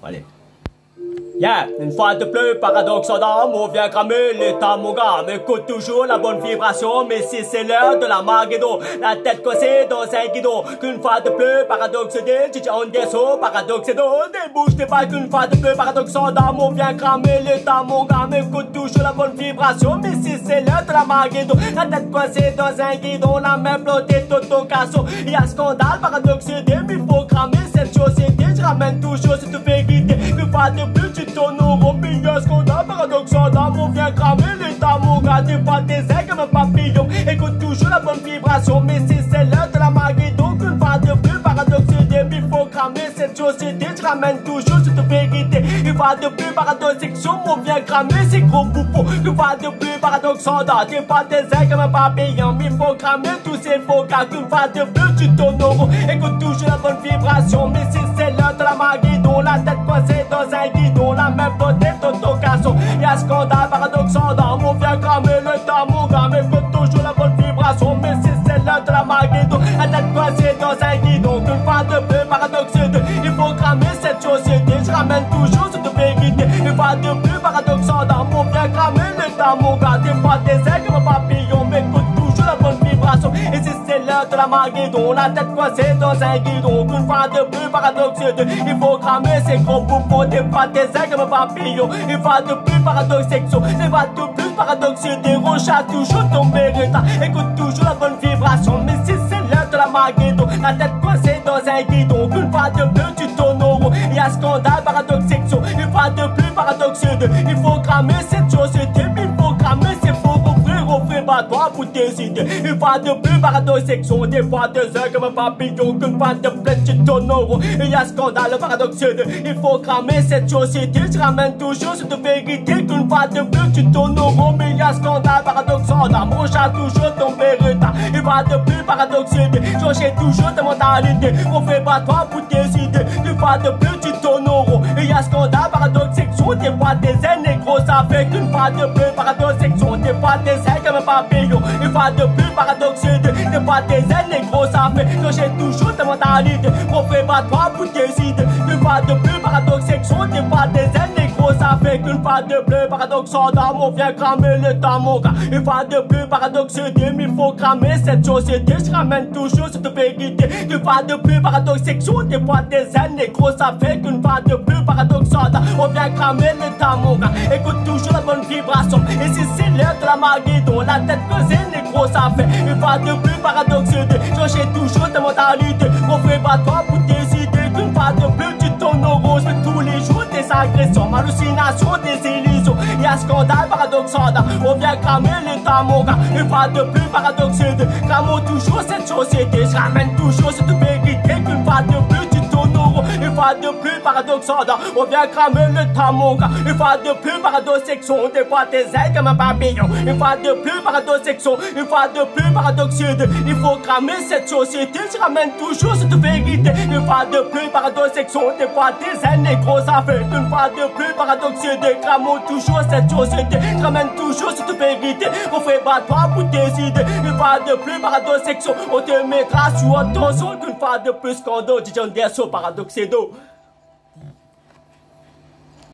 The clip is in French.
Allez. Yeah, une fois de plus, paradoxe en dame, on vient cramer l'état mon gars. M'écoute toujours la bonne vibration, mais si c'est l'heure de la Magédo, la tête coincée dans un guidon. Qu'une fois de plus, paradoxe des on des sauts, paradoxe d'eau, des bouches, des pas qu'une fois de plus, paradoxe en dame, on vient cramer l'état mon gars. M'écoute toujours la bonne vibration, mais si c'est l'heure de la Magédo, la tête coincée dans un guidon, la main blottée, toto casso. Y'a scandale, paradoxe des, mais faut cramer cette société. Je ramène toujours cette vérité, qu'une fois de plus, tu tournes au robinet, scandale, paradoxe en dame, on vient cramer l'état mon gars. T'es pas tes ailes comme un papillon, écoute toujours la bonne vibration, mais si c'est l'heure de la Magédo, qu'une fois de plus, paradoxe des, mais faut cramer cette société. Je ramène toujours cette vérité, une fois de plus, paradoxe section, on vient cramer ces gros bouffons. Une fois de plus, paradoxe en dame, t'es pas tes ailes comme un papillon, mais faut cramer tous ces faux gars. Qu'une fois de plus, tu tournes au rond, écoute toujours la bonne vibration, mais si c'est l'heure de la Magédo, la tête coincée dans un guidon, la main blottée, toto casso. Y'a scandale, paradoxe en dame, on vient cramer le temps, mon gars, mais écoute toujours la bonne vibration, mais si c'est l'heure de la Magédo, la tête coincée dans un guidon, qu'une fois de plus, paradoxe de, il faut cramer cette société. Je ramène toujours cette vérité, une fois de plus, paradoxe en dame, on vient cramer le temps, mon gars. T'es pas tes ailes comme un papillon, mais écoute toujours la bonne vibration, et si c'est l'heure de la Magédo, la tête coincée dans un guidon, qu'une fois de plus, paradoxe de, il faut cramer ces gros bouffons. T'es pas tes ailes comme un papillon, une fois de plus, paradoxe section, une fois de plus, paradoxe des rochas, toujours tomber retard. Écoute toujours la bonne vibration, mais si c'est l'heure de la Magédo, la tête coincée dans un guidon, qu'une fois de plus, tu tournes au rond. Y'a scandale, paradoxe section, une fois de plus, paradoxe de, il faut cramer cette société, mais il faut cramer ces faux offrir toi pour décider. Une fois de plus, paradoxe section, des fois deux heures comme un papillon, qu'une fois de plus, tu tournes au rond. Y'a scandale, paradoxe de, il faut cramer cette société. Je ramène toujours cette vérité, qu'une fois de plus, tu tournes au rond. Mais y'a scandale, paradoxe en dame, mon chat toujours tombé retard. Une fois de plus, paradoxe de, changer toujours ta mentalité. On fait pas toi pour décider. Une fois de plus, tu tournes au rond. Y'a scandale, paradoxe section, des fois des ailes négro, ça fait qu'une fois de plus, paradoxe section, des fois des ailes comme un papillon. Une fois de plus, paradoxe de, des fois des ailes négro, ça fait changer toujours ta mentalité. On fait pas toi pour décider. Une fois de plus, paradoxe section, des fois des ailes négro, ça fait qu'une fois de plus, paradoxe en dame, on vient cramer le temps, mon gars. Une fois de plus, paradoxe de, mais il faut cramer cette société. Je ramène toujours cette vérité. Une fois de plus, paradoxe section, des fois des ailes négro, ça fait qu'une fois de plus, paradoxe en dame, on vient cramer le temps, mon gars. Écoute toujours la bonne vibration, et si c'est l'heure de la Magédo, la tête pesée négro, ça fait une fois de plus, paradoxe de, changer toujours ta mentalité. On fait pas toi pour décider, qu'une fois de plus, tu tournes au rond. Je tous les jours des agressions, hallucinations, des illusions. Y'a scandale, paradoxe en dame, on vient cramer le temps, mon gars. Une fois de plus, paradoxe de, cramons toujours cette société. Je ramène toujours cette vérité, qu'une fois de plus, tu tournes au rond. Une fois de plus, paradoxe en dame, on vient cramer le temps, mon gars. Une fois de plus, paradoxe section, des fois tes ailes comme un papillon. Une fois de plus, paradoxe section, une fois de plus, paradoxe de, il faut cramer cette société. Je ramène toujours cette vérité. Une fois de plus, paradoxe section, des fois tes ailes négro, ça fait une fois de plus, paradoxe de, cramons toujours cette société. Je ramène toujours cette vérité. On fait pas toi pour décider. Une fois de plus, paradoxe section, on te mettra sous attention. Qu'une fois de plus, qu'on dit, j'en dis à ce paradoxe d'eau.